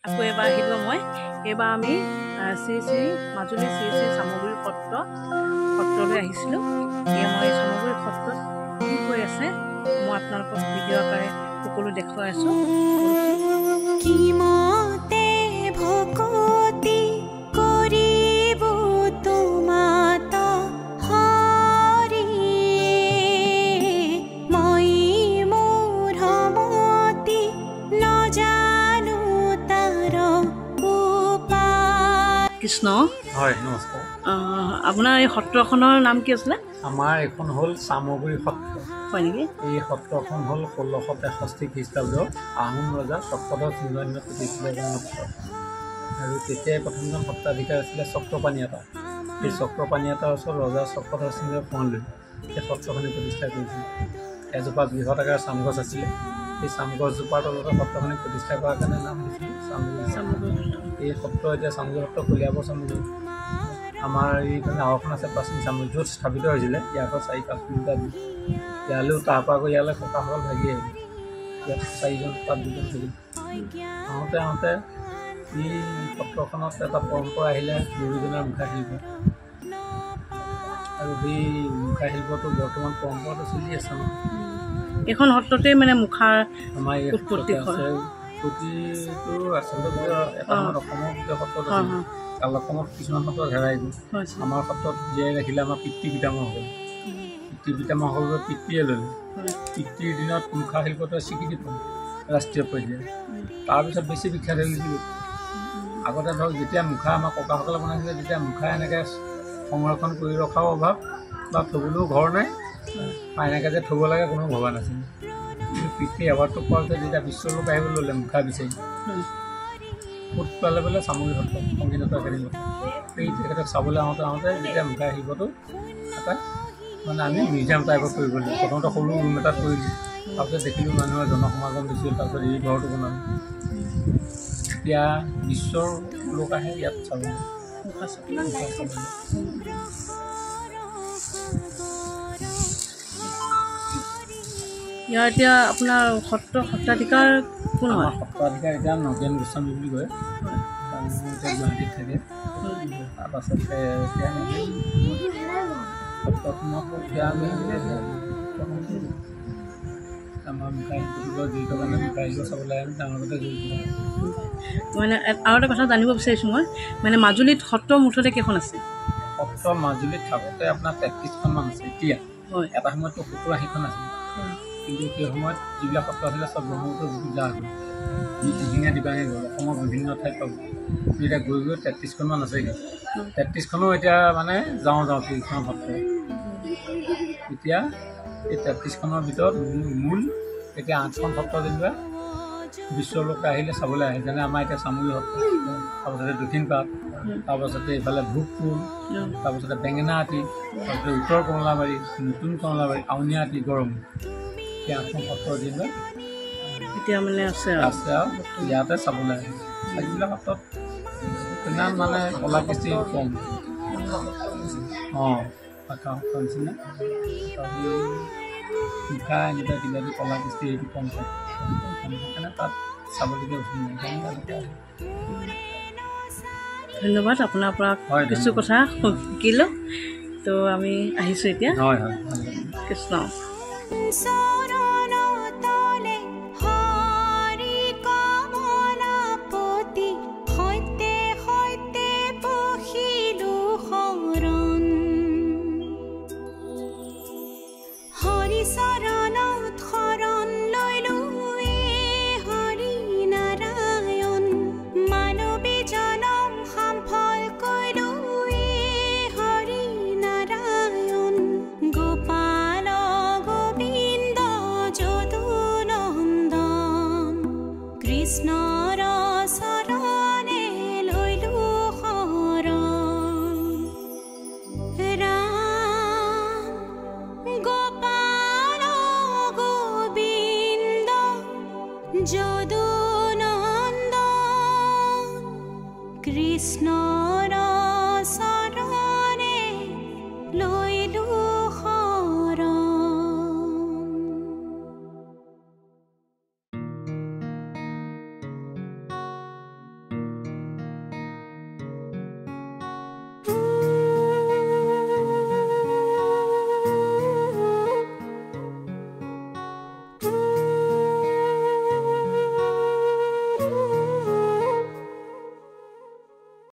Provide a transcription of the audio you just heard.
আকৌ এবাৰ আহিলোঁ মই। এইবাৰ আমি শ্ৰী শ্ৰী মাজুলী শ্ৰী শ্ৰী চামগুৰি সত্ৰলৈ আহিছিলোঁ। মই চামগুৰি সত্ৰত কি হৈ আছে মই আপোনালোকক ভিডিঅ' আকাৰে সকলো দেখুৱাই আছোঁ। কৃষ্ণ হয়, নমস্কাৰ। আপোনাৰ এই সত্ৰখনৰ নাম কি আছিলে? আমাৰ এখন হ'ল চামগুৰি সত্ৰ। হয় নেকি? এই সত্ৰখন হ'ল 1663 খ্ৰীষ্টাব্দ আহোম ৰজা চক্ৰধৰ সিংহই প্ৰতিষ্ঠা কৰা সত্ৰ। আৰু তেতিয়াই প্ৰথমজন সত্ৰাধিকাৰ আছিলে চক্ৰপাণীয়াতা। সেই চক্ৰপাণীয়াতাৰ ওচৰত ৰজা চক্ৰধৰ সিংহই ফোন লৈ সেই সত্ৰখনি প্ৰতিষ্ঠা কৰিছিল। এজোপা বৃহৎ আকাৰৰ চামগছ আছিলে। সেই চামগছজোপাৰ তলতে সত্ৰখনি প্ৰতিষ্ঠা কৰাৰ কাৰণে নাম দিছিল চামগুৰি। এই সত্ৰ এতিয়া চামগুৰি সত্ৰ কলিয়াবৰ চামগুৰি। আমাৰ এইফালে আওখন আছে প্ৰাচীন চামগুৰি, য'ত স্থাপিত হৈছিলে ইয়াৰ পৰা 4-5 কিলোমিটাৰ দূৰ। ইয়ালৈও তাৰপৰা আকৌ ইয়ালৈ ককাসকল ভাগি আহিল। ইয়াত 4জন তাত 2জন থাকিল। আহোঁতে এই সত্ৰখনত এটা পৰম্পৰা আহিলে গুৰুজনাৰ মুখাশিল্প। আৰু সেই মুখাশিল্পটো বৰ্তমান পৰম্পৰাটো চলি আছে। এইখন সত্ৰতে মানে মুখাৰ আমাৰ এই উৎপত্তি আছে। উৎপত্তিটো আচলতে এটা সময়ত অসমৰ গোটেই সত্ৰত আছিল। কালক্ৰমত কিছুমান সত্ৰত হেৰাই গ'ল। আমাৰ সত্ৰত জীয়াই ৰাখিলে আমাৰ পিতৃ পিতামহসকল। পিতৃ পিতামহসকলৰ পিতৃয়ে ল'লে। পিতৃৰ দিনত মুখাশিল্পটোৱে স্বীকৃতি পালে ৰাষ্ট্ৰীয় পৰ্যায়ত। তাৰপিছত বেছি বিখ্যাত হৈ গৈছিল। আগতে ধৰক যেতিয়া মুখা আমাৰ ককাসকলে বনাইছিলে তেতিয়া মুখা এনেকৈ সংৰক্ষণ কৰি ৰখাও অভাৱ বা থ'বলৈও ঘৰ নাই বা এনেকৈ যে থ'ব লাগে কোনো ভবা নাছিল। কিন্তু পিতৃ এৱাৰ্ডটো পোৱাৰ পিছত যেতিয়া বিশ্বৰ লোক আহিব ল'লে মুখা বিচাৰি, ক'ত পালে বোলে চামগুৰি সত্ৰ সংগীত একাডেমী। সেই তেখেতক চাবলৈ আহোঁতে যেতিয়া মুখা শিল্পটো এটা মানে আমি মিউজিয়াম টাইপত কৰিব লাগিব। প্ৰথমতে সৰু ৰুম এটাত কৰিলোঁ, তাৰপিছত দেখিলোঁ মানুহৰ জনসমাগম দিছিল, তাৰপিছত এই ঘৰটো বনালোঁ। এতিয়া বিশ্বৰ লোক আহে ইয়াত চাবলৈ। ইয়াৰ এতিয়া আপোনাৰ সত্ৰাধিকাৰ কোন হয়? সত্ৰাধিকাৰ এতিয়া নগেন গোস্বামী বুলি কয়। এতিয়া গুৱাহাটীত থাকে। তাৰপাছতে এতিয়া সত্ৰখনত এতিয়া আমি আমাৰ মুখাশিল্পৰ জড়িত মানে মুখাশিল্প চাবলৈ আমি ডাঙৰতে জড়িত। মানে আৰু এটা কথা জানিব বিচাৰিছোঁ মই, মানে মাজুলীত সত্ৰ মুঠতে কেইখন আছে? সত্ৰ মাজুলীত থাকোঁতে আপোনাৰ 33খনমান আছে। এতিয়া এটা সময়ততো 70-80খন আছিল। কিন্তু সেই সময়ত যিবিলাক সত্ৰ আছিলে চব ব্ৰহ্মপুত্ৰৰ বুকুত যা হ'ল। দিহিঙীয়া দিবাঙে গ'ল। অসমৰ বিভিন্ন ঠাইত পাব। এতিয়া গৈ 33খনমান আছেগৈ। 33খনো এতিয়া মানে যাওঁ কেইখন সত্ৰ। এতিয়া এই 33খনৰ ভিতৰত মূল এতিয়া 8খন সত্ৰ যেনিবা বিশ্বৰ লোক আহিলে চাবলৈ আহে। যেনে আমাৰ এতিয়া চামগুৰি সত্ৰ, তাৰপাছতে দক্ষিণপাট, তাৰপাছতে এইফালে ভোগপুৰ, তাৰপাছতে বেঙেনাআটি, তাৰপিছতে উত্তৰ কমলাবাৰী, নতুন কমলাবাৰী, আউনীআটি, গড়মূৰ। এই 8খন সত্ৰ যেনিবা এতিয়া মানে আছে আৰু ইয়াতে চাবলৈ আহে। যিবিলাক সত্ৰত ইমান মানে কলা কৃষ্টি কম। পাকা সত্ৰ নিচিনা মুখা এনেকুৱা কিবা কলা কৃষ্টি সেইটো কম থাকে। সেইকাৰণে তাত চাবলগীয়া উঠি নাই। ধন্যবাদ, আপোনাৰ পৰা কিছু কথা শিকিলোঁ। তো আমি আহিছোঁ এতিয়া। কৃষ্ণ। যদু নন্দন কৃষ্ণ।